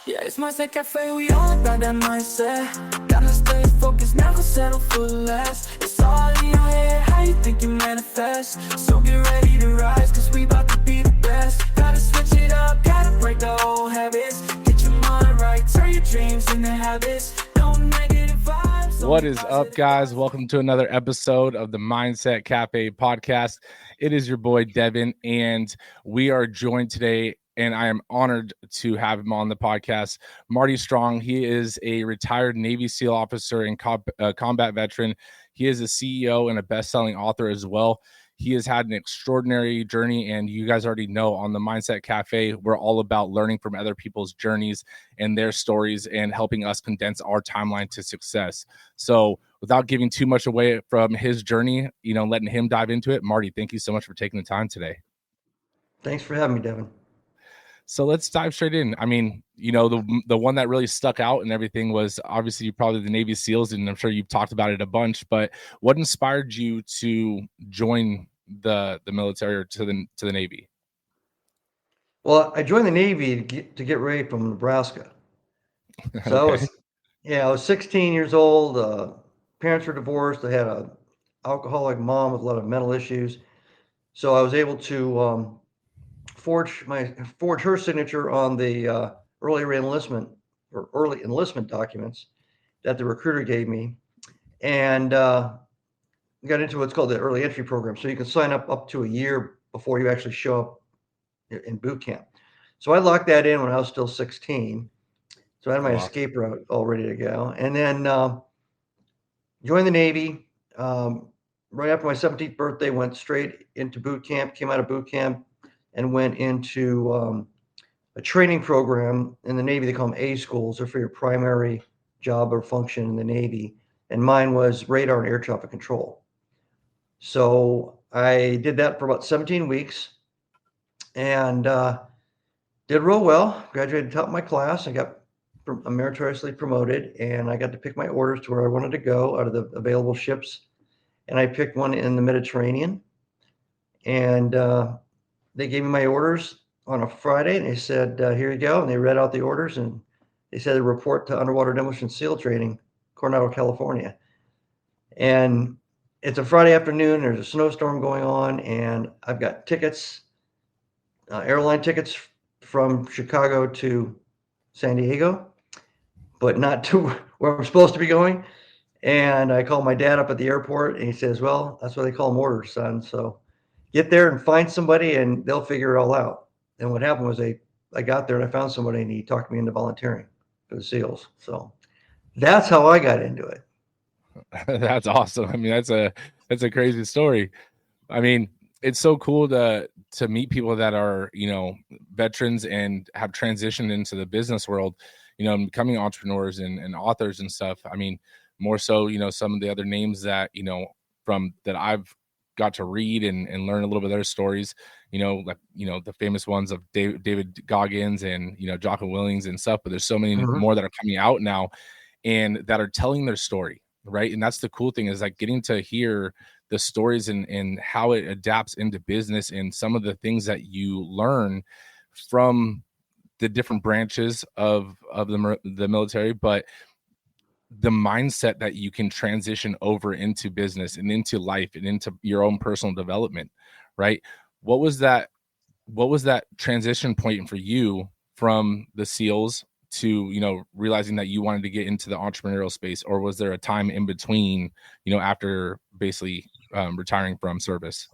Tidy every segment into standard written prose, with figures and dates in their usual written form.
Yeah, it's mindset cafe, we all about that mindset. Gotta stay focused, never settle for less. It's all in your head, how you think you manifest. So get ready to rise, cause we about to be the best. Gotta switch it up, gotta break the old habits. Get your mind right, turn your dreams into habits. No negative vibes. What is up, guys? Welcome to another episode of the Mindset Cafe podcast. It is your boy Devin, and we are joined today, and I am honored to have him on the podcast. Marty Strong. He is a retired Navy SEAL officer and combat veteran. He is a CEO and a best-selling author as well. He has had an extraordinary journey, and you guys already know on the Mindset Cafe, we're all about learning from other people's journeys and their stories and helping us condense our timeline to success. So without giving too much away from his journey, letting him dive into it, Marty, thank you so much for taking the time today. Thanks for having me, Devin. So let's dive straight in. I mean, the one that really stuck out and everything was obviously probably the Navy SEALs, and I'm sure you've talked about it a bunch, but what inspired you to join the military or to the Navy? Well, I joined the Navy to get ready from Nebraska. So Okay. I was 16 years old. Parents were divorced. I had an alcoholic mom with a lot of mental issues. So I was able to forge her signature on the early enlistment documents that the recruiter gave me, and got into what's called the early entry program. So you can sign up to a year before you actually show up in boot camp. So I locked that in when I was still 16. So I had my escape route all ready to go. And then joined the Navy. Right after my 17th birthday, went straight into boot camp, came out of boot camp and went into a training program in the Navy. They call them A schools. They're for your primary job or function in the Navy. And mine was radar and air traffic control. So I did that for about 17 weeks and did real well. Graduated top of my class. I got meritoriously promoted, and I got to pick my orders to where I wanted to go out of the available ships. And I picked one in the Mediterranean. And they gave me my orders on a Friday, and they said, here you go. And they read out the orders, and they said, report to underwater demolition SEAL training, Coronado, California. And it's a Friday afternoon. There's a snowstorm going on, and I've got tickets, airline tickets from Chicago to San Diego, but not to where I'm supposed to be going. And I called my dad up at the airport, and he says, well, that's what they call them orders, son. So get there and find somebody, and they'll figure it all out. And what happened was I got there and I found somebody, and he talked me into volunteering for the SEALs. So that's how I got into it. That's awesome. I mean, that's a crazy story. I mean, it's so cool to meet people that are, veterans and have transitioned into the business world, and becoming entrepreneurs and authors and stuff. I mean, more so, some of the other names that, from that I've got to read and learn a little bit of their stories, like, the famous ones of David Goggins and, Jocko Willings and stuff, but there's so many more that are coming out now and that are telling their story. Right. And that's the cool thing is like getting to hear the stories and how it adapts into business and some of the things that you learn from the different branches of the military, but the mindset that you can transition over into business and into life and into your own personal development. Right. What was that transition point for you from the SEALs to, realizing that you wanted to get into the entrepreneurial space, or was there a time in between, after basically retiring from service?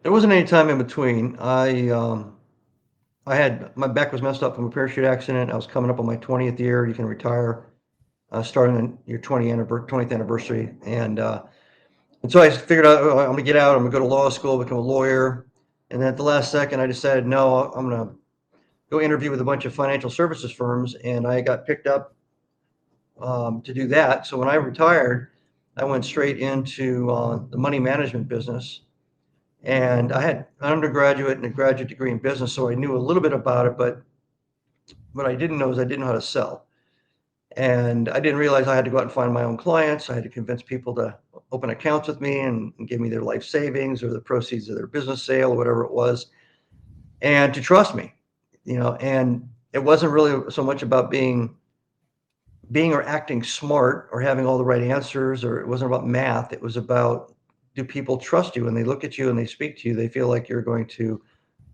There wasn't any time in between. I had my back was messed up from a parachute accident. I was coming up on my 20th year. You can retire starting on your 20th anniversary, and so I figured out, I'm going to get out. I'm going to go to law school, become a lawyer. And then at the last second, I decided, no, I'm going to go interview with a bunch of financial services firms, and I got picked up to do that. So when I retired, I went straight into the money management business. And I had an undergraduate and a graduate degree in business, so I knew a little bit about it, but what I didn't know is I didn't know how to sell. And I didn't realize I had to go out and find my own clients. I had to convince people to open accounts with me and give me their life savings or the proceeds of their business sale or whatever it was, and to trust me, and it wasn't really so much about being or acting smart or having all the right answers, or it wasn't about math. It was about, do people trust you? When they look at you and they speak to you, they feel like you're going to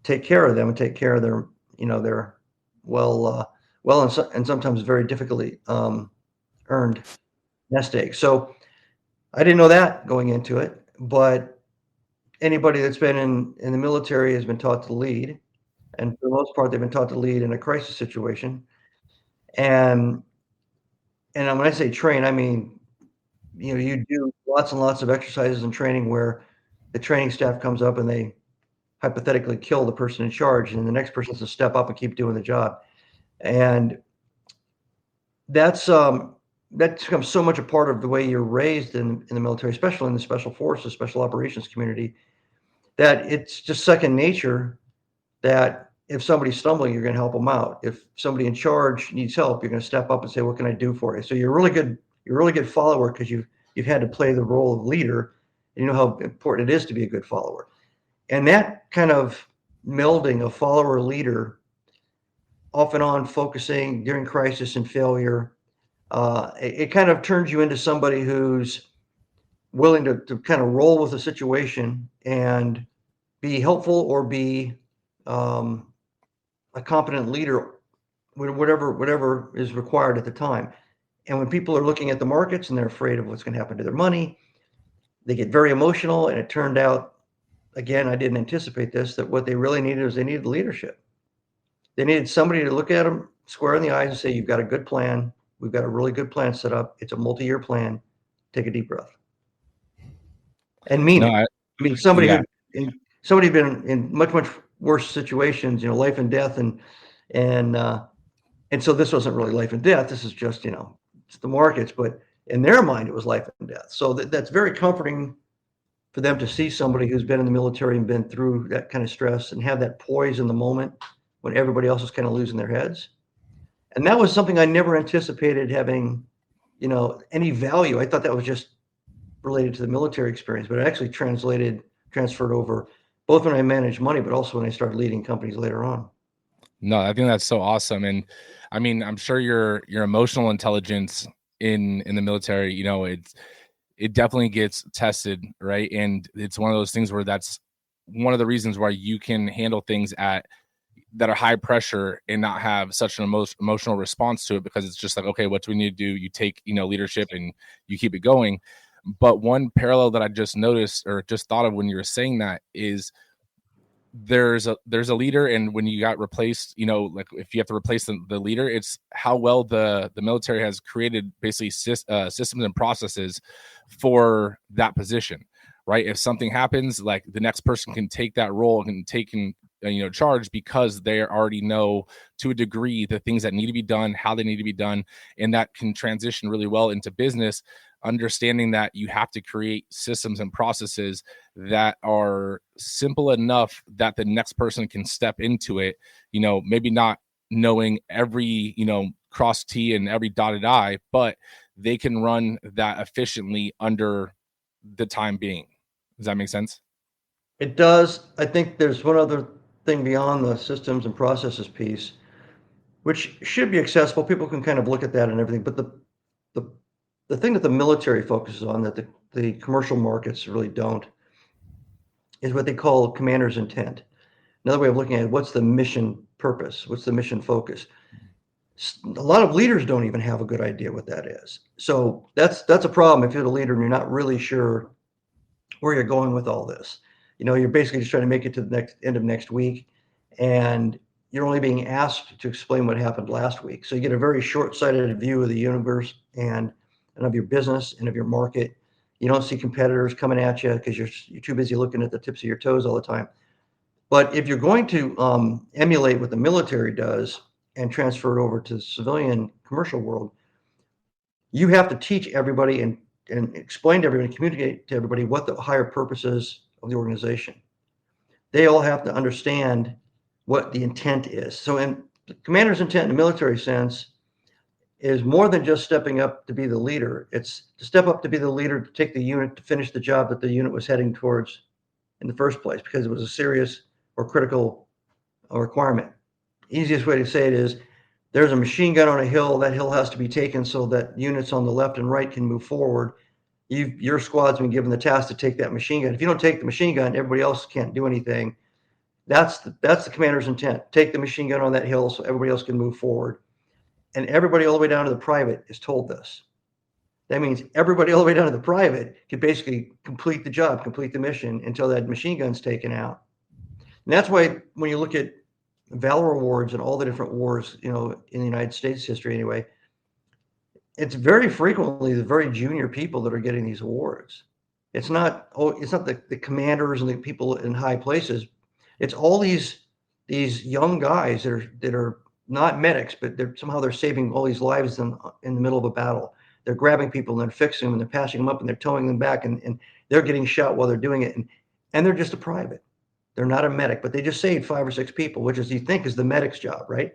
take care of them and take care of their, their well, and sometimes very difficultly earned nest egg. So I didn't know that going into it, but anybody that's been in the military has been taught to lead, and for the most part, they've been taught to lead in a crisis situation. And when I say train, I mean, you do lots and lots of exercises and training where the training staff comes up and they hypothetically kill the person in charge, and the next person has to step up and keep doing the job. And that's become so much a part of the way you're raised in the military, especially in the special forces, special operations community, that it's just second nature that if somebody's stumbling, you're going to help them out. If somebody in charge needs help, you're going to step up and say, "What can I do for you?" So you're a really good follower, because you've had to play the role of leader, and you know how important it is to be a good follower. And that kind of melding of follower leader, off and on focusing during crisis and failure, it kind of turns you into somebody who's willing to kind of roll with the situation and be helpful, or be a competent leader, whatever is required at the time. And when people are looking at the markets and they're afraid of what's going to happen to their money, they get very emotional. And it turned out, again, I didn't anticipate this, that what they really needed was they needed leadership. They needed somebody to look at them square in the eyes and say, "You've got a good plan. We've got a really good plan set up. It's a multi-year plan. Take a deep breath and mean it." I mean, somebody who'd been in much worse situations, life and death, and so this wasn't really life and death. This is just, it's the markets, but in their mind, it was life and death. So that's very comforting for them to see somebody who's been in the military and been through that kind of stress and have that poise in the moment when everybody else is kind of losing their heads. And that was something I never anticipated having, any value. I thought that was just related to the military experience, but it actually transferred over, both when I managed money, but also when I started leading companies later on. No, I think that's so awesome. And I mean, I'm sure your emotional intelligence in the military, it definitely gets tested, right? And it's one of those things where that's one of the reasons why you can handle things that are high pressure and not have such an emotional response to it, because it's just like, okay, what do we need to do? You take, leadership and you keep it going. But one parallel that I just noticed, or just thought of when you were saying that, is there's a leader, and when you got replaced, like if you have to replace the leader, it's how well the military has created basically systems and processes for that position, right? If something happens, like the next person can take that role and take charge, because they already know to a degree the things that need to be done, how they need to be done, and that can transition really well into business, understanding that you have to create systems and processes that are simple enough that the next person can step into it, maybe not knowing every, cross T and every dotted I, but they can run that efficiently under the time being. Does that make sense? It does. I think there's one other thing beyond the systems and processes piece, which should be accessible. People can kind of look at that and everything, but the thing that the military focuses on that the commercial markets really don't, is what they call commander's intent. Another way of looking at it, what's the mission purpose? What's the mission focus? A lot of leaders don't even have a good idea what that is. So that's a problem if you're the leader and you're not really sure where you're going with all this. You're basically just trying to make it to the end of next week, and you're only being asked to explain what happened last week. So you get a very short-sighted view of the universe and of your business and of your market. You don't see competitors coming at you because you're too busy looking at the tips of your toes all the time. But if you're going to emulate what the military does and transfer it over to the civilian commercial world, you have to teach everybody and explain to everybody, communicate to everybody what the higher purpose is of the organization. They all have to understand what the intent is. So in the commander's intent in the military sense is more than just stepping up to be the leader. It's to step up to be the leader, to take the unit, to finish the job that the unit was heading towards in the first place, because it was a serious or critical requirement. Easiest way to say it is, There's a machine gun on a hill. That hill has to be taken so that units on the left and right can move forward. Your squad's been given the task to take that machine gun. If you don't take the machine gun, everybody else can't do anything. That's the commander's intent. Take the machine gun on that hill so everybody else can move forward. And everybody all the way down to the private is told this. That means everybody all the way down to the private can basically complete the job, complete the mission until that machine gun's taken out. And that's why when you look at Valor Awards and all the different wars, in the United States history anyway, it's very frequently the very junior people that are getting these awards. It's not the commanders and the people in high places. It's all these young guys that are not medics, but they're saving all these lives in the middle of a battle. They're grabbing people and they're fixing them and they're patching them up and they're towing them back and they're getting shot while they're doing it. And they're just a private. They're not a medic, but they just saved 5 or 6 people, which is you think is the medic's job, right?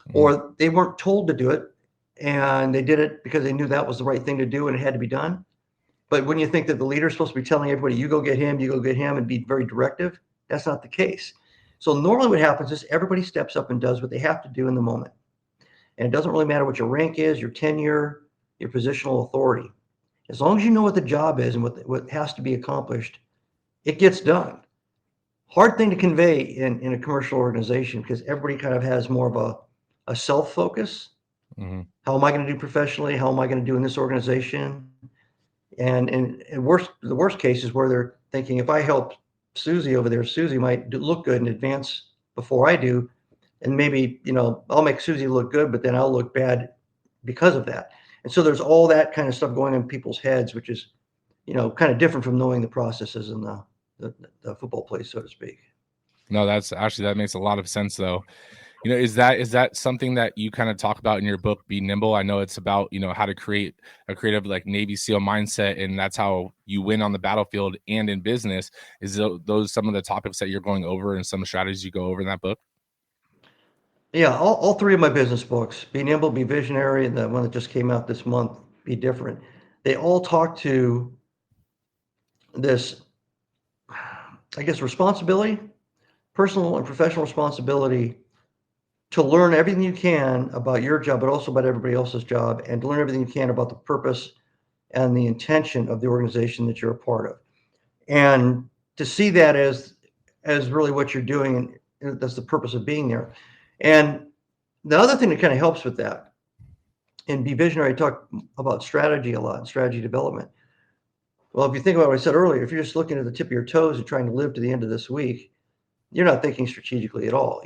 Mm-hmm. Or they weren't told to do it and they did it because they knew that was the right thing to do and it had to be done. But when you think that the leader's supposed to be telling everybody, you go get him, and be very directive, that's not the case. So normally what happens is everybody steps up and does what they have to do in the moment. And it doesn't really matter what your rank is, your tenure, your positional authority. As long as you know what the job is and what has to be accomplished, it gets done. Hard thing to convey in a commercial organization because everybody kind of has more of a self-focus. Mm-hmm. How am I going to do professionally? How am I going to do in this organization? And the worst case is where they're thinking, if I help Susie over there, Susie might look good in advance before I do. And maybe, I'll make Susie look good, but then I'll look bad because of that. And so there's all that kind of stuff going on in people's heads, which is, kind of different from knowing the processes in the football place, so to speak. No, that makes a lot of sense though. Is that something that you kind of talk about in your book, Be Nimble? I know it's about, how to create a creative like Navy SEAL mindset, and that's how you win on the battlefield and in business. Is those some of the topics that you're going over and some strategies you go over in that book? Yeah, all 3 of my business books, Be Nimble, Be Visionary, and the one that just came out this month, Be Different, they all talk to this, I guess, responsibility, personal and professional responsibility to learn everything you can about your job, but also about everybody else's job, and to learn everything you can about the purpose and the intention of the organization that you're a part of. And to see that as really what you're doing, and that's the purpose of being there. And the other thing that kind of helps with that, in Be Visionary, I talk about strategy a lot, and strategy development. Well, if you think about what I said earlier, if you're just looking at the tip of your toes and trying to live to the end of this week, you're not thinking strategically at all.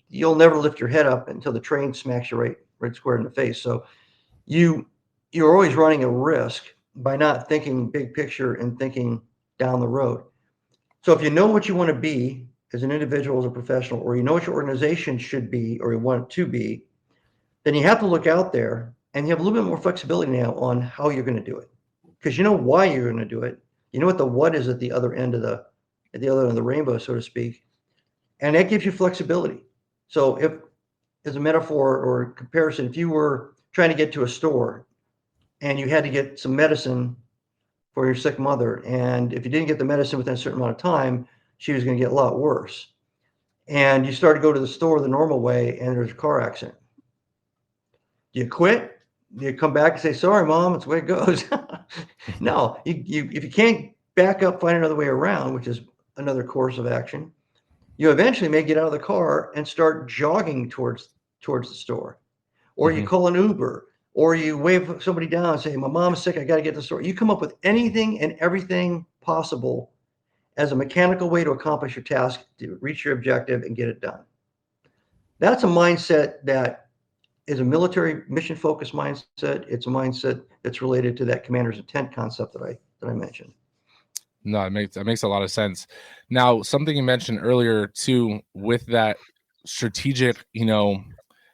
You'll never lift your head up until the train smacks you right square in the face. So you're always running a risk by not thinking big picture and thinking down the road. So if you know what you want to be as an individual, as a professional, or you know what your organization should be or you want it to be, then you have to look out there and you have a little bit more flexibility now on how you're going to do it. Because you know why you're going to do it. You know what the what is at the other end of the rainbow, so to speak. And that gives you flexibility. So if, as a metaphor or comparison, if you were trying to get to a store and you had to get some medicine for your sick mother, and if you didn't get the medicine within a certain amount of time, she was going to get a lot worse. And you start to go to the store the normal way and there's a car accident. Do you quit? Do you come back and say, sorry, Mom, it's the way it goes? No, if you can't back up, find another way around, which is another course of action, you eventually may get out of the car and start jogging towards the store. Or you call an Uber, or you wave somebody down and say, my mom's sick, I got to get to the store. You come up with anything and everything possible as a mechanical way to accomplish your task, to reach your objective and get it done. That's a mindset that is a military mission-focused mindset. It's a mindset that's related to that commander's intent concept that I mentioned. No, that makes a lot of sense. Now, something you mentioned earlier too, with that strategic,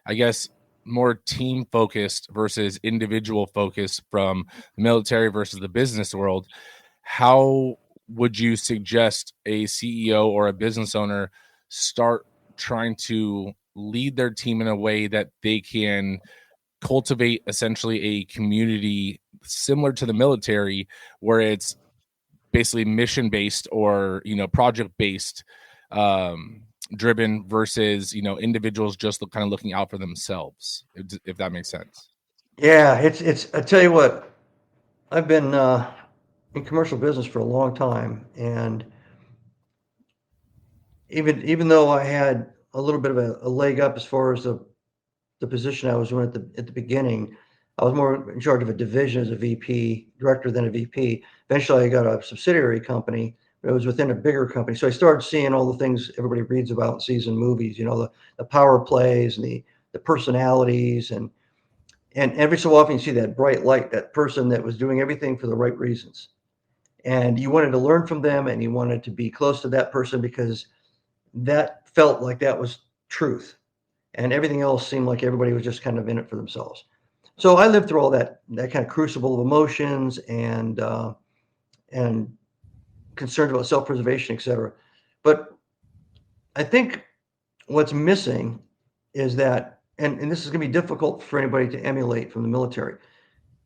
I guess more team focused versus individual focused from the military versus the business world. How would you suggest a CEO or a business owner start trying to lead their team in a way that they can cultivate essentially a community similar to the military, where it's basically mission based or project based driven versus, individuals just kind of looking out for themselves, if that makes sense. Yeah, it's I tell you what, I've been in commercial business for a long time, and even though I had a little bit of a leg up as far as the position I was in at the beginning, I was more in charge of a division as a VP, director than a VP. Eventually, I got a subsidiary company, but it was within a bigger company. So I started seeing all the things everybody reads about and sees in movies, the power plays and the personalities, and every so often you see that bright light, that person that was doing everything for the right reasons. And you wanted to learn from them, and you wanted to be close to that person because that felt like that was truth. And everything else seemed like everybody was just kind of in it for themselves. So I lived through all that kind of crucible of emotions and concerns about self-preservation, et cetera. But I think what's missing is that, and this is going to be difficult for anybody to emulate from the military,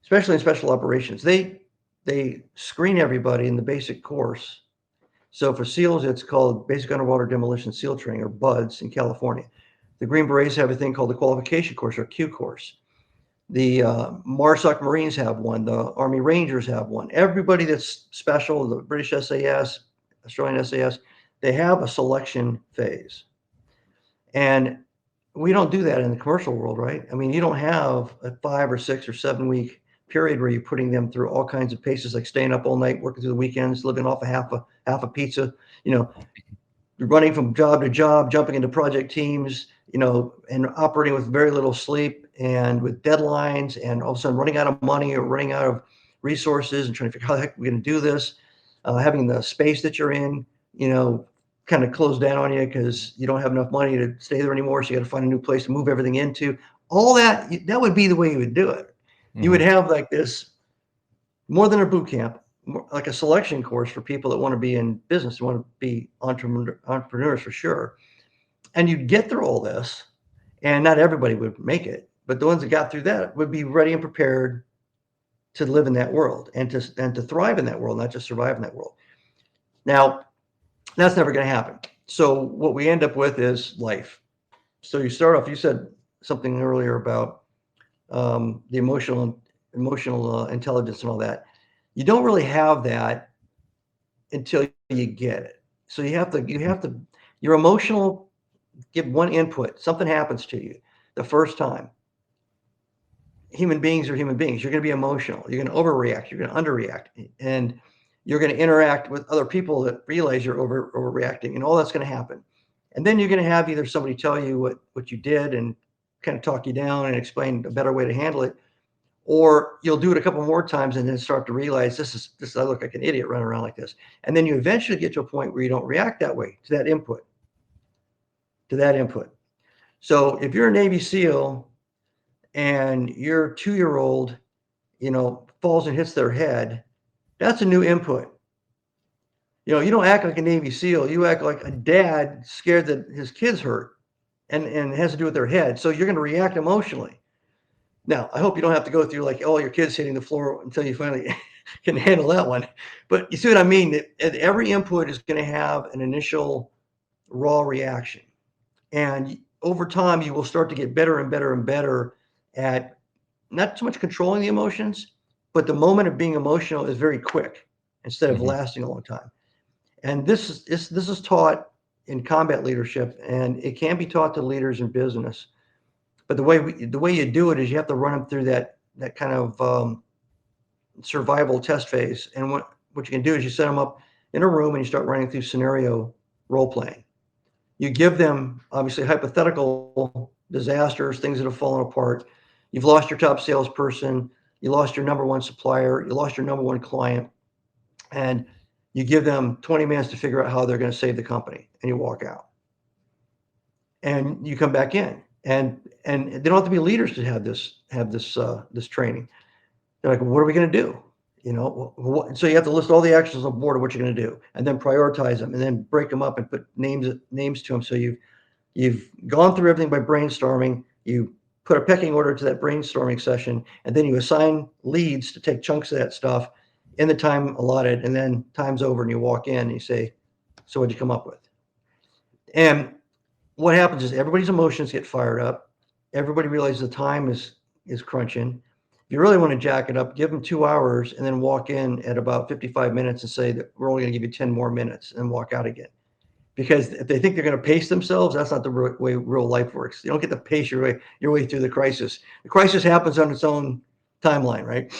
especially in special operations. They screen everybody in the basic course. So for SEALs, it's called Basic Underwater Demolition SEAL Training, or BUDS, in California. The Green Berets have a thing called the Qualification Course, or Q course. The MARSOC Marines have one. The Army Rangers have one. Everybody that's special, the British SAS, Australian SAS, they have a selection phase. And we don't do that in the commercial world, right? I mean, you don't have a 5 or 6 or 7 week period where you're putting them through all kinds of paces, like staying up all night, working through the weekends, living off half a pizza, running from job to job, jumping into project teams, and operating with very little sleep and with deadlines, and all of a sudden running out of money or running out of resources and trying to figure out how the heck we're going to do this. Having the space that you're in, kind of close down on you because you don't have enough money to stay there anymore. So you got to find a new place to move everything into. All that would be the way you would do it. Mm-hmm. You would have like this, more than a boot camp, like a selection course for people that want to be in business, want to be entrepreneurs for sure. And you'd get through all this, and not everybody would make it, but the ones that got through that would be ready and prepared to live in that world and to thrive in that world, not just survive in that world. Now, that's never going to happen. So what we end up with is life. So you start off, you said something earlier about the emotional intelligence and all that. You don't really have that until you get it. So you have to, your emotional, give one input, something happens to you the first time. Human beings are human beings. You're going to be emotional. You're going to overreact. You're going to underreact. And you're going to interact with other people that realize you're overreacting, and all that's going to happen. And then you're going to have either somebody tell you what you did and kind of talk you down and explain a better way to handle it, or you'll do it a couple more times and then start to realize this I look like an idiot running around like this. And then you eventually get to a point where you don't react that way to that input. So if you're a Navy SEAL and your 2-year-old, falls and hits their head, that's a new input. You don't act like a Navy SEAL. You act like a dad scared that his kid's hurt, and it has to do with their head. So you're going to react emotionally. Now, I hope you don't have to go through like all your kids hitting the floor until you finally can handle that one. But you see what I mean? That every input is going to have an initial raw reaction. And over time, you will start to get better and better and better at not so much controlling the emotions, but the moment of being emotional is very quick instead of lasting a long time. And this is taught in combat leadership, and it can be taught to leaders in business. But the way you do it is you have to run them through that kind of survival test phase. And what you can do is you set them up in a room and you start running through scenario role playing. You give them obviously hypothetical disasters, things that have fallen apart. You've lost your top salesperson. You lost your number one supplier. You lost your number one client. And you give them 20 minutes to figure out how they're going to save the company, and you walk out. And you come back in, and they don't have to be leaders to have this training. They're like, what are we going to do? So you have to list all the actions on board of what you're going to do, and then prioritize them, and then break them up and put names to them. So you've gone through everything by brainstorming. You put a pecking order to that brainstorming session, and then you assign leads to take chunks of that stuff in the time allotted, and then time's over and you walk in and you say, so what'd you come up with? And what happens is everybody's emotions get fired up. Everybody realizes the time is crunching. If you really want to jack it up, give them 2 hours and then walk in at about 55 minutes and say that we're only going to give you 10 more minutes and walk out again. Because if they think they're going to pace themselves, that's not the way real life works. You don't get to pace your way through the crisis. The crisis happens on its own timeline, right?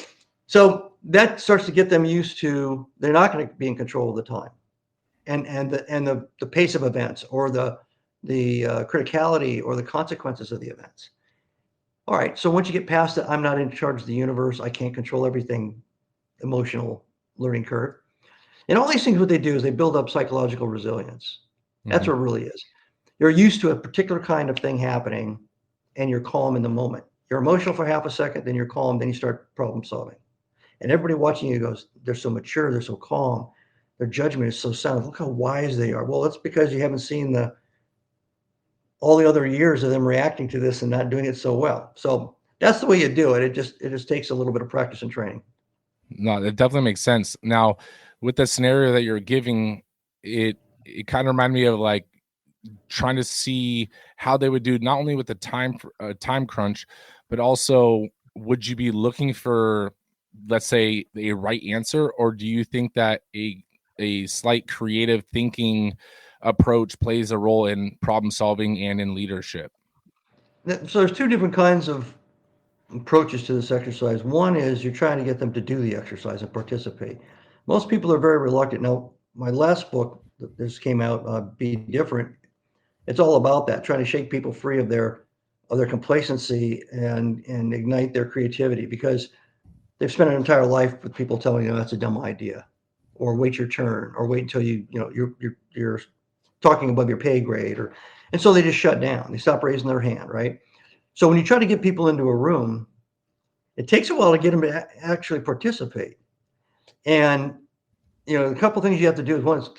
So that starts to get them used to they're not going to be in control of the time, and the pace of events or the criticality or the consequences of the events. All right. So once you get past it, I'm not in charge of the universe. I can't control everything. Emotional learning curve, and all these things. What they do is they build up psychological resilience. That's Mhm. what it really is. You're used to a particular kind of thing happening, and you're calm in the moment. You're emotional for half a second, then you're calm, then you start problem solving. And everybody watching you goes, they're so mature, they're so calm, their judgment is so sound. Look how wise they are. Well, that's because you haven't seen all the other years of them reacting to this and not doing it so well. So that's the way you do it. It just takes a little bit of practice and training. No, it definitely makes sense. Now, with the scenario that you're giving, it kind of reminded me of like trying to see how they would do not only with the time crunch, but also would you be looking for, let's say, a right answer, or do you think that a slight creative thinking approach plays a role in problem solving and in leadership? So there's two different kinds of approaches to this exercise. One is you're trying to get them to do the exercise and participate. Most people are very reluctant. Now, my last book that this came out, Be Different, it's all about that, trying to shake people free of their complacency and ignite their creativity because they've spent an entire life with people telling them that's a dumb idea, or wait your turn, or wait until you're talking above your pay grade, and so they just shut down. They stop raising their hand, right? So when you try to get people into a room, it takes a while to get them to actually participate. And a couple things you have to do is one is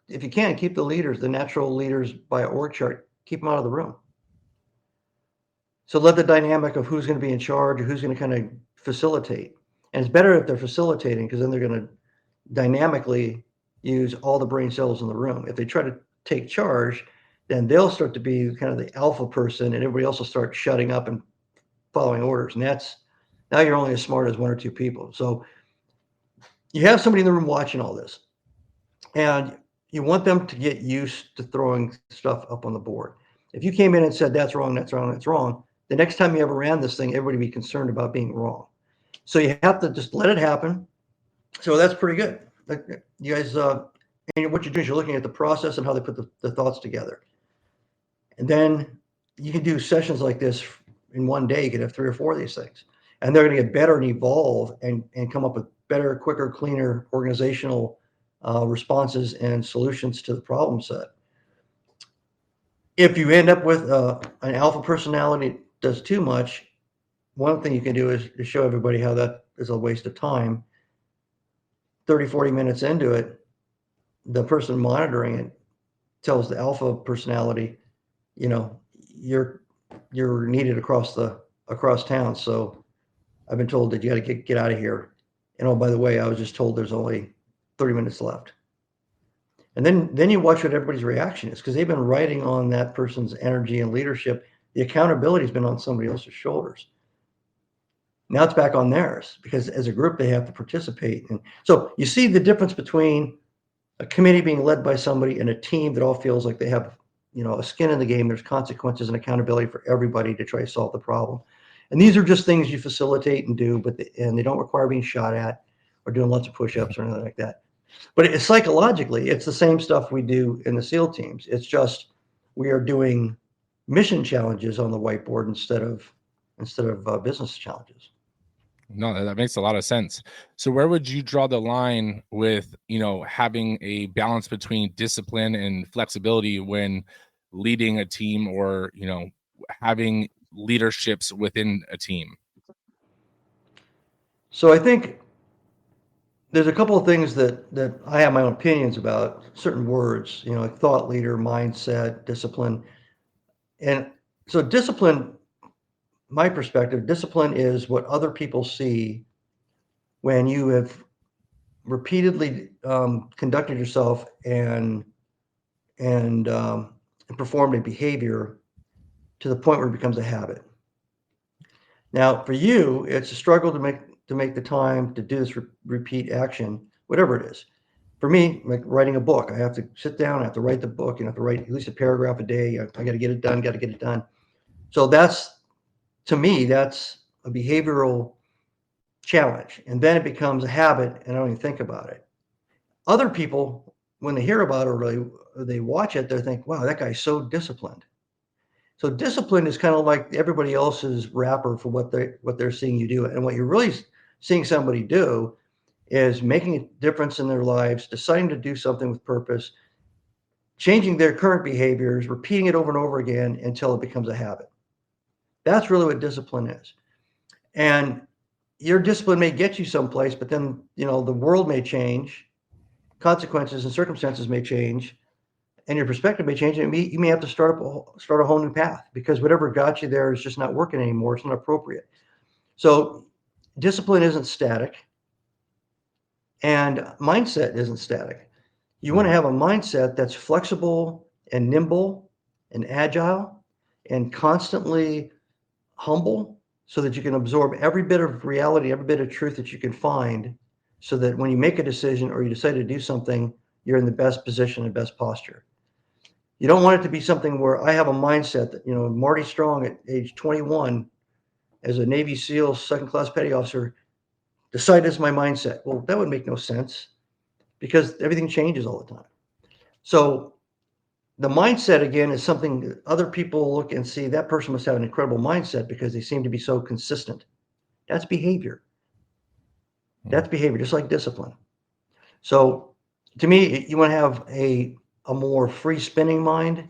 if you can, keep the leaders, the natural leaders by org chart, keep them out of the room. So let the dynamic of who's going to be in charge or who's going to kind of facilitate. And it's better if they're facilitating because then they're going to dynamically use all the brain cells in the room. If they try to take charge, then they'll start to be kind of the alpha person and everybody else will start shutting up and following orders. And now you're only as smart as one or two people. So you have somebody in the room watching all this and you want them to get used to throwing stuff up on the board. If you came in and said, that's wrong, that's wrong, that's wrong, the next time you ever ran this thing, everybody would be concerned about being wrong. So you have to just let it happen. So that's pretty good. You guys, and what you're doing is you're looking at the process and how they put the thoughts together. And then you can do sessions like this in one day. You could have 3 or 4 of these things. And they're going to get better and evolve and come up with better, quicker, cleaner organizational responses and solutions to the problem set. If you end up with an alpha personality that does too much, one thing you can do is to show everybody how that is a waste of time. 30, 40 minutes into it, the person monitoring it tells the alpha personality, you're needed across town. So I've been told that you got to get out of here. And oh, by the way, I was just told there's only 30 minutes left. And then you watch what everybody's reaction is because they've been riding on that person's energy and leadership. The accountability has been on somebody else's shoulders. Now it's back on theirs because as a group, they have to participate. And so you see the difference between a committee being led by somebody and a team that all feels like they have, a skin in the game. There's consequences and accountability for everybody to try to solve the problem. And these are just things you facilitate and do, and they don't require being shot at or doing lots of push-ups or anything like that. But psychologically, it's the same stuff we do in the SEAL teams. It's just we are doing mission challenges on the whiteboard instead of business challenges. No, that makes a lot of sense. So where would you draw the line with, having a balance between discipline and flexibility when leading a team or, having leaderships within a team? So I think there's a couple of things that I have my own opinions about certain words, like thought leader, mindset, discipline. And so discipline, my perspective, discipline is what other people see when you have repeatedly conducted yourself and and performed a behavior to the point where it becomes a habit. Now, for you, it's a struggle to make the time to do this repeat action, whatever it is. For me, like writing a book, I have to sit down, I have to write the book, I have to write at least a paragraph a day. I got to get it done, got to get it done. So to me, that's a behavioral challenge. And then it becomes a habit and I don't even think about it. Other people, when they hear about it or they watch it, they think, wow, that guy's so disciplined. So discipline is kind of like everybody else's wrapper for what they're seeing you do. And what you're really seeing somebody do is making a difference in their lives, deciding to do something with purpose, changing their current behaviors, repeating it over and over again until it becomes a habit. That's really what discipline is. And your discipline may get you someplace, but then, the world may change, consequences and circumstances may change, and your perspective may change. And you may have to start a whole new path because whatever got you there is just not working anymore. It's not appropriate. So discipline isn't static, and mindset isn't static. You want to have a mindset that's flexible and nimble and agile and constantly humble so that you can absorb every bit of reality, every bit of truth that you can find so that when you make a decision or you decide to do something, you're in the best position and best posture. You don't want it to be something where I have a mindset that, Marty Strong at age 21 as a Navy SEAL second class petty officer decided it's my mindset. Well, that would make no sense because everything changes all the time. So the mindset, again, is something that other people look and see that person must have an incredible mindset because they seem to be so consistent. That's behavior. That's behavior, just like discipline. So to me, you want to have a more free spinning mind,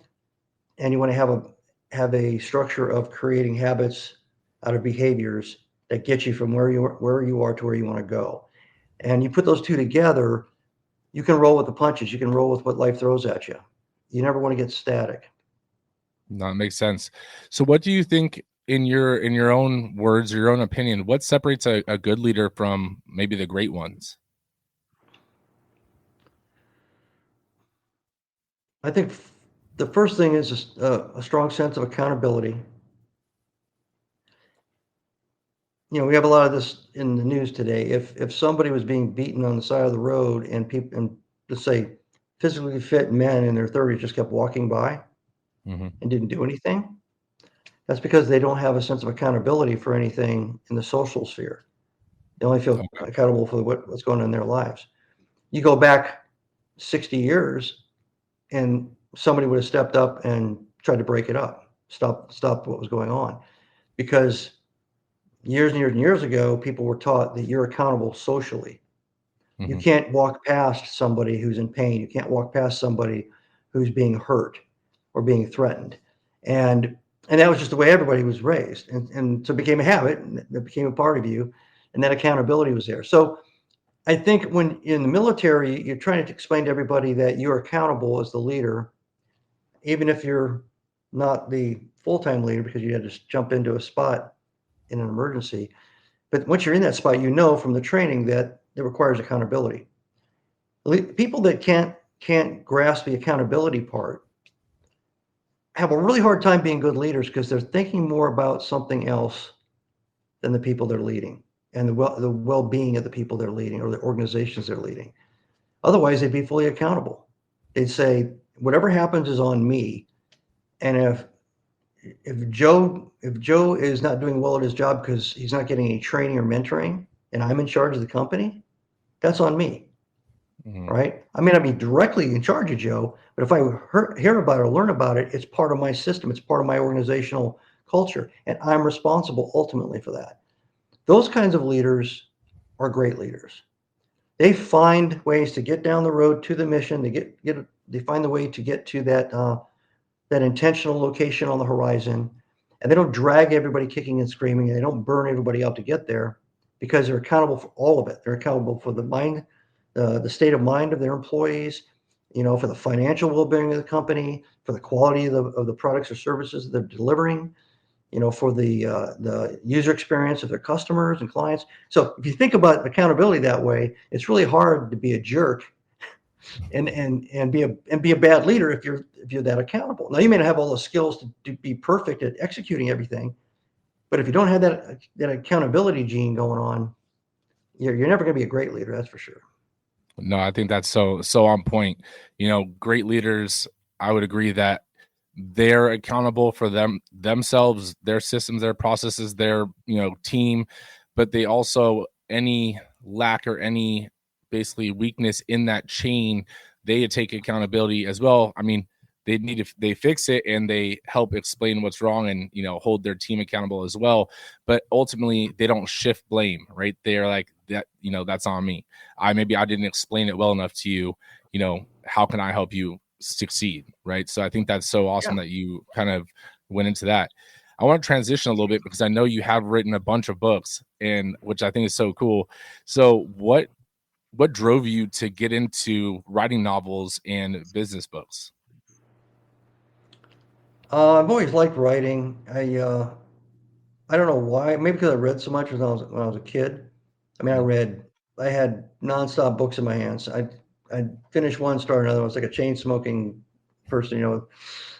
and you want to have a structure of creating habits out of behaviors that get you from where you are to where you want to go. And you put those two together, you can roll with the punches. You can roll with what life throws at you. You never want to get static. No, it makes sense. So what do you think, in your own words, your own opinion, what separates a good leader from maybe the great ones? I think the first thing is a strong sense of accountability. We have a lot of this in the news today. If somebody was being beaten on the side of the road and people, and let's say physically fit men in their 30s just kept walking by and didn't do anything, that's because they don't have a sense of accountability for anything in the social sphere. They only feel accountable for what's going on in their lives. You go back 60 years and somebody would have stepped up and tried to break it up, stop what was going on. Because years and years and years ago, people were taught that you're accountable socially. You can't walk past somebody who's in pain. You can't walk past somebody who's being hurt or being threatened. And that was just the way everybody was raised. And so it became a habit, and it became a part of you. And that accountability was there. So I think when in the military, you're trying to explain to everybody that you're accountable as the leader, even if you're not the full-time leader because you had to jump into a spot in an emergency. But once you're in that spot, from the training that it requires accountability. People that can't grasp the accountability part have a really hard time being good leaders because they're thinking more about something else than the people they're leading and the well-being of the people they're leading or the organizations they're leading. Otherwise, they'd be fully accountable. They'd say, whatever happens is on me. And if Joe is not doing well at his job because he's not getting any training or mentoring, and I'm in charge of the company, that's on me, right? I may not be directly in charge of Joe, but if I hear about it or learn about it, it's part of my system. It's part of my organizational culture, and I'm responsible ultimately for that. Those kinds of leaders are great leaders. They find ways to get down the road to the mission. They find the way to get to that intentional location on the horizon, and they don't drag everybody kicking and screaming, and they don't burn everybody out to get there because they're accountable for all of it. They're accountable for the mind, the state of mind of their employees, for the financial well-being of the company, for the quality of the products or services they're delivering, for the user experience of their customers and clients. So if you think about accountability that way, it's really hard to be a jerk and be a bad leader if you're that accountable. Now you may not have all the skills to be perfect at executing everything, but if you don't have that accountability gene going on, you're never going to be a great leader. That's for sure. No, I think that's so on point. Great leaders, I would agree that they're accountable for themselves, their systems, their processes, their team, but they also, any lack or any basically weakness in that chain, they take accountability as well. I mean, they fix it and they help explain what's wrong and hold their team accountable as well, but ultimately they don't shift blame, right? They're like, that that's on me. Maybe I didn't explain it well enough to you. How can I help you succeed, right? So I think that's so awesome that you kind of went into that. I want to transition a little bit because I know you have written a bunch of books, and which I think is so cool. So what drove you to get into writing novels and business books? I've always liked writing. I don't know why. Maybe because I read so much when I was a kid. I mean, I had nonstop books in my hands. I'd finish one, start another one. It's like a chain smoking person,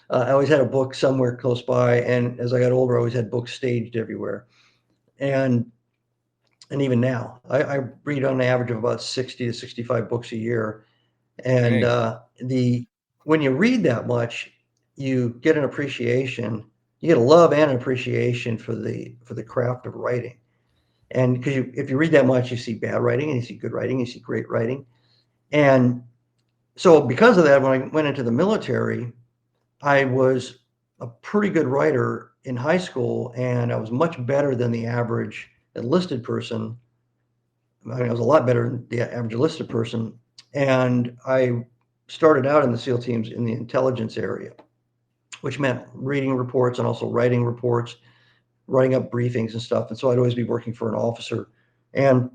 I always had a book somewhere close by. And as I got older, I always had books staged everywhere. And even now, I read on average of about 60 to 65 books a year. And when you read that much, you get an appreciation. You get a love and an appreciation for the craft of writing. And because if you read that much, you see bad writing and you see good writing, you see great writing. And so because of that, when I went into the military, I was a pretty good writer in high school, and I was much better than the average enlisted person. I mean, I was a lot better than the average enlisted person. And I started out in the SEAL teams in the intelligence area, which meant reading reports and also writing reports, writing up briefings and stuff. And so I'd always be working for an officer. And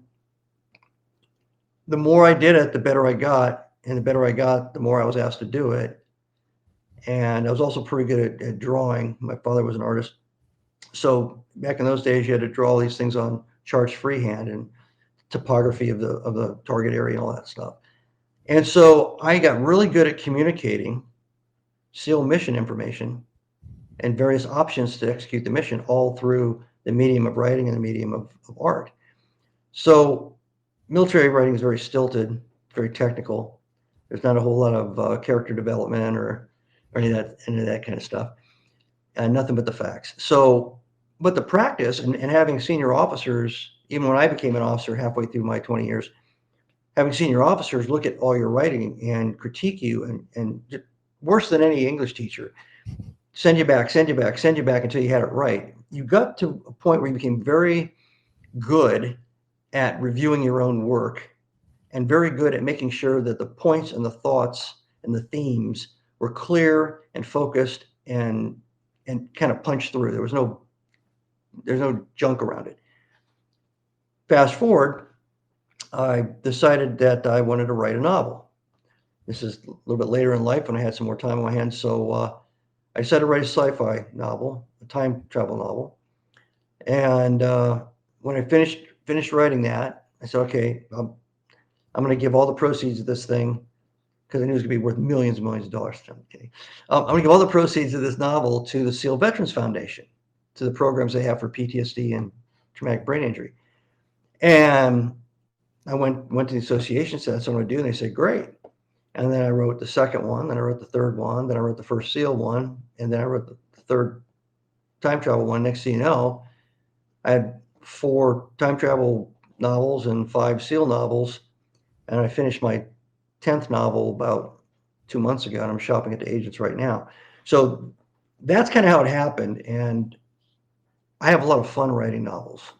the more I did it, the better I got. And the better I got, the more I was asked to do it. And I was also pretty good at drawing. My father was an artist. So back in those days, you had to draw all these things on charts freehand and topography of the target area and all that stuff. And so I got really good at communicating SEAL mission information and various options to execute the mission all through the medium of writing and the medium of art. So military writing is very stilted, very technical. There's not a whole lot of character development or any of that kind of stuff, and nothing but the facts. So, but the practice and having senior officers, even when I became an officer halfway through my 20 years, having senior officers look at all your writing and critique you and worse than any English teacher, send you back until you had it right. You got to a point where you became very good at reviewing your own work and very good at making sure that the points and the thoughts and the themes were clear and focused and kind of punched through. There's no junk around it. Fast forward, I decided that I wanted to write a novel. This is a little bit later in life when I had some more time on my hands. So I decided to write a sci-fi novel, a time travel novel. And when I finished writing that, I said, okay, I'm going to give all the proceeds of this thing, because I knew it was going to be worth millions and millions of dollars. I'm kidding. I'm going to give all the proceeds of this novel to the SEAL Veterans Foundation, to the programs they have for PTSD and traumatic brain injury. And I went to the association, said, that's what I'm going to do. And they said, great. And then I wrote the second one, then I wrote the third one, then I wrote the first SEAL one, and then I wrote the third time travel one. Next thing you know, I had 4 time travel novels and 5 SEAL novels, and I finished my 10th novel about 2 months ago, and I'm shopping at the agents right now. So that's kind of how it happened, and I have a lot of fun writing novels.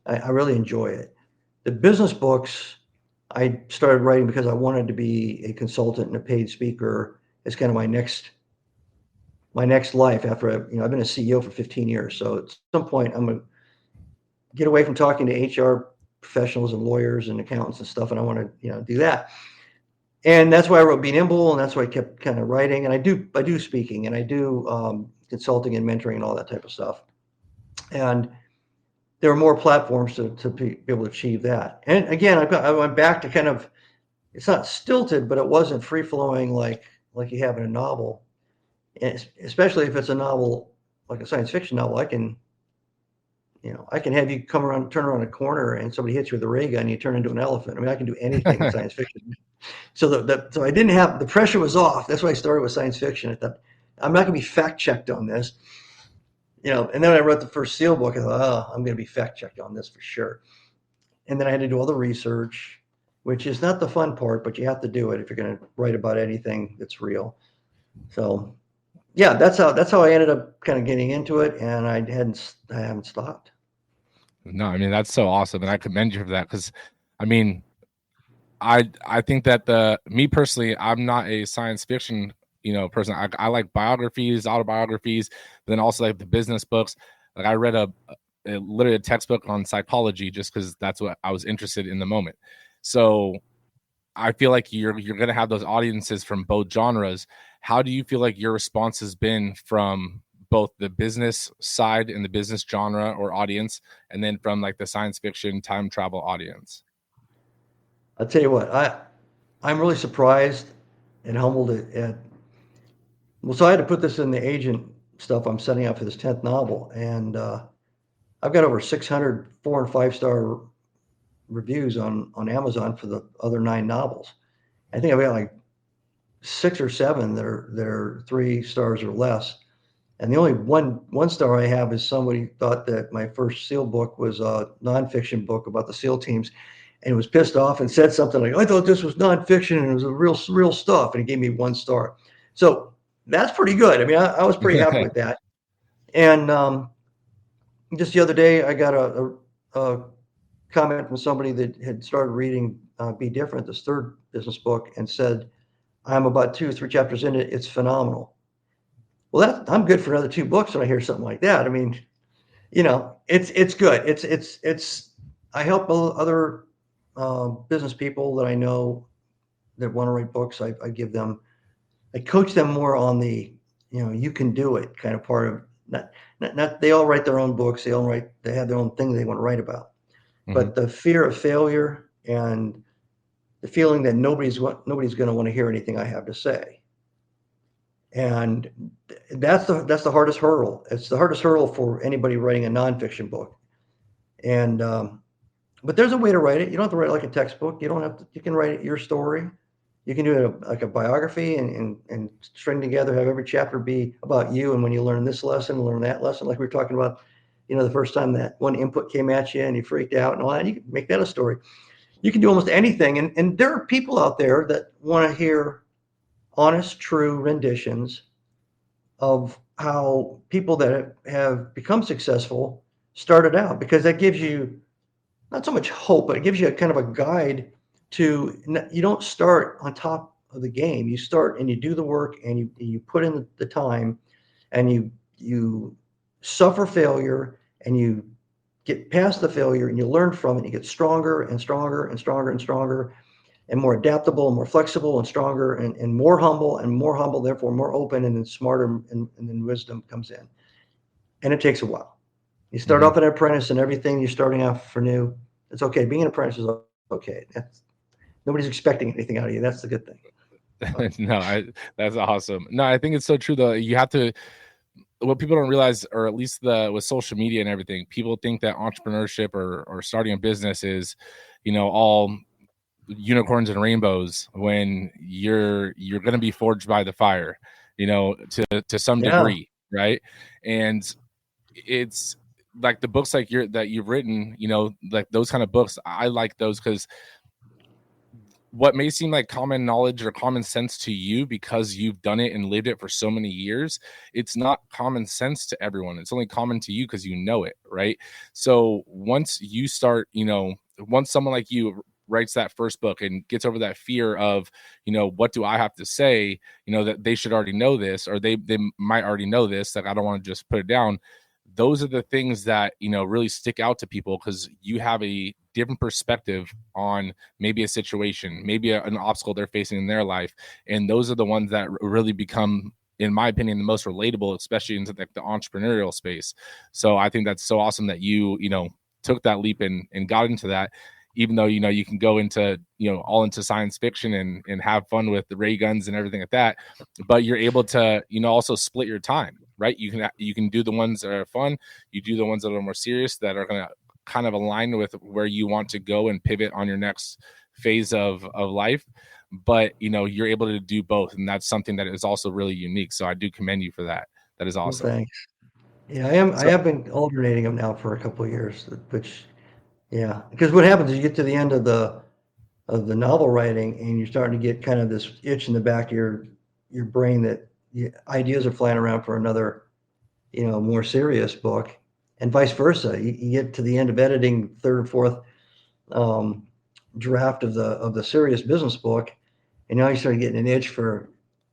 I really enjoy it. The business books, I started writing because I wanted to be a consultant and a paid speaker as kind of my next life after I've been a CEO for 15 years. So at some point I'm going to get away from talking to HR professionals and lawyers and accountants and stuff. And I want to, do that. And that's why I wrote Be Nimble. And that's why I kept kind of writing. And I do speaking, and I do consulting and mentoring and all that type of stuff. And there are more platforms to be able to achieve that. And again, I went back to kind of it's not stilted, but it wasn't free flowing like you have in a novel. And especially if it's a novel like a science fiction novel, I can have you turn around a corner, and somebody hits you with a ray gun, and you turn into an elephant. I mean, I can do anything in science fiction. So so I didn't have the pressure was off. That's why I started with science fiction. I thought I'm not going to be fact checked on this, And then I wrote the first SEAL book. I thought, oh, I'm going to be fact checked on this for sure. And then I had to do all the research, which is not the fun part, but you have to do it if you're going to write about anything that's real. So, yeah, that's how I ended up kind of getting into it, and I haven't stopped. No, I mean, that's so awesome, and I commend you for that, because I mean, I think that me personally, I'm not a science fiction person. I like biographies, autobiographies, but then also like the business books. Like I read literally a textbook on psychology just because that's what I was interested in the moment. So I feel like you're gonna have those audiences from both genres. How do you feel like your response has been from both the business side and the business genre or audience, and then from like the science fiction time travel audience? I'll tell you what, I'm really surprised and humbled well, so I had to put this in the agent stuff I'm setting up for this 10th novel, and I've got over 600 4 and 5-star reviews on Amazon for the other 9 novels. I think I've got like 6 or 7 that are 3 stars or less. And the only one star I have is somebody thought that my first SEAL book was a nonfiction book about the SEAL teams, and was pissed off and said something like, "I thought this was nonfiction and it was a real stuff," and he gave me 1 star. So that's pretty good. I mean, I was pretty happy with that. And just the other day, I got a comment from somebody that had started reading Be Different, this 3rd business book, and said, "I'm about 2 or 3 chapters in it. It's phenomenal." Well, I'm good for another 2 books when I hear something like that. I mean, it's good. It's I help other business people that I know that want to write books. I coach them more on the, you can do it kind of part of, not they all write their own books. They have their own thing they want to write about. Mm-hmm. But the fear of failure and the feeling that nobody's going to want to hear anything I have to say. And that's the hardest hurdle. It's the hardest hurdle for anybody writing a nonfiction book. And but there's a way to write it. You don't have to write it like a textbook. You can write it your story. You can do it like a biography and string together, have every chapter be about you. And when you learn this lesson, learn that lesson, like we were talking about, the first time that one input came at you and you freaked out and all that, you can make that a story. You can do almost anything. And there are people out there that want to hear honest, true renditions of how people that have become successful started out, because that gives you not so much hope, but it gives you a kind of a guide to, you don't start on top of the game. You start and you do the work, and you put in the time, and you suffer failure, and you get past the failure, and you learn from it. You get stronger and stronger and stronger and stronger, and more adaptable and more flexible and stronger and more humble, therefore more open, and then smarter, and then wisdom comes in. And it takes a while. You start off an apprentice and everything, you're starting off for new. It's okay. Being an apprentice is okay. Nobody's expecting anything out of you. That's the good thing. No, that's awesome. No, I think it's so true though. You have to, what people don't realize, or at least with social media and everything, people think that entrepreneurship or starting a business is, all unicorns and rainbows, when you're going to be forged by the fire, to some degree, right? And it's like the books that you've written, like those kind of books, I like those because what may seem like common knowledge or common sense to you because you've done it and lived it for so many years, it's not common sense to everyone. It's only common to you because you know it, right? So once you start, once someone like you writes that first book and gets over that fear of, what do I have to say, that they should already know this, or they might already know this, that I don't want to just put it down. Those are the things that, really stick out to people, because you have a different perspective on maybe a situation, maybe an obstacle they're facing in their life. And those are the ones that really become, in my opinion, the most relatable, especially into the entrepreneurial space. So I think that's so awesome that you, took that leap and got into that. even though, you know, you can go into, you know, all into science fiction and have fun with the ray guns and everything like that, but you're able to, you know, also split your time, right? You can do the ones that are fun, you do the ones that are more serious, that are going to kind of align with where you want to go and pivot on your next phase of life. But, you know, you're able to do both, and that's something that is also really unique. So I do commend you for that. That is Well, awesome. thanks. Yeah, I am. I So have been alternating them now for a couple of years, which, yeah, because what happens is you get to the end of the novel writing, and you're starting to get kind of this itch in the back of your brain that ideas are flying around for another, you know, more serious book, and vice versa. You get to the end of editing third or fourth um, draft of the serious business book, and now you start getting an itch for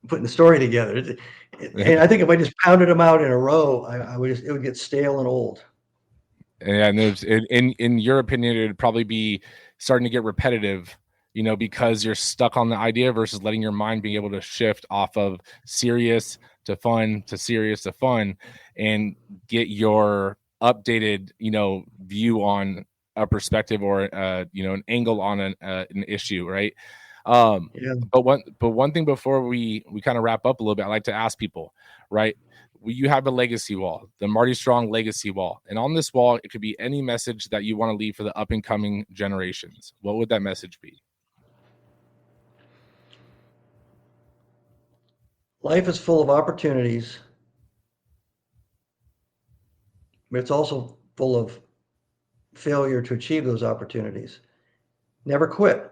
putting the story together. And I think if I just pounded them out in a row, I would it would get stale and old. and in your opinion, it would probably be starting to get repetitive, you know, because you're stuck on the idea versus letting your mind be able to shift off of serious to fun to serious to fun and get your updated, you know, view on a perspective or you know, an angle on an issue, right? Yeah. But one thing before we kind of wrap up a little bit, I like to ask people, right? You have a legacy wall, the Marty Strong legacy wall, and on this wall, it could be any message that you want to leave for the up and coming generations. What would that message be? Life is full of opportunities, but it's also full of failure to achieve those opportunities. Never quit.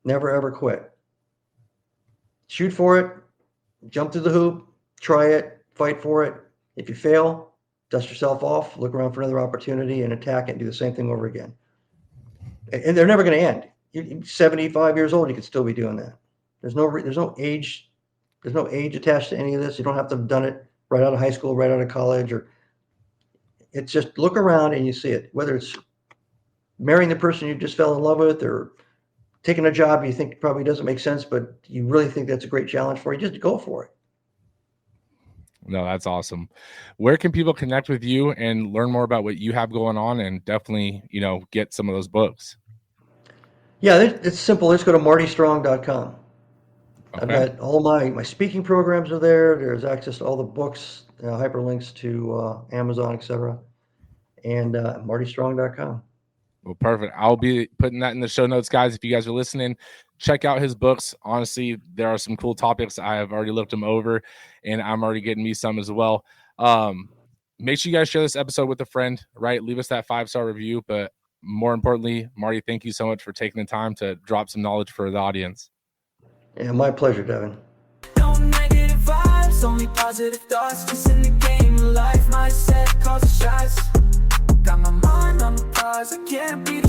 Never ever quit. Shoot for it, jump through the hoop, try it, fight for it. If you fail, dust yourself off, look around for another opportunity and attack it and do the same thing over again. And they're never going to end. You're 75 years old, you could still be doing that. There's no age attached to any of this. You don't have to have done it right out of high school, right out of college, or it's just look around and you see it. Whether it's marrying the person you just fell in love with, or taking a job you think probably doesn't make sense, but you really think that's a great challenge for you, just go for it. No, that's awesome. Where can people connect with you and learn more about what you have going on, and definitely, you know, get some of those books? Yeah, it's simple. Let's go to martystrong.com. I've Okay. got all my speaking programs are there. There's access to all the books, hyperlinks to Amazon, etc. And martystrong.com. Well, perfect. I'll be putting that in the show notes, guys. If you guys are listening, check out his books. Honestly, there are some cool topics. I have already looked them over, and I'm already getting me some as well. Make sure you guys share this episode with a friend, right? Leave us that 5-star review. But more importantly, Marty, thank you so much for taking the time to drop some knowledge for the audience. Yeah, my pleasure, Devin. No negative vibes, only positive thoughts. Just in the game of life, mindset calls the shots. Got my mind on the prize, I can't be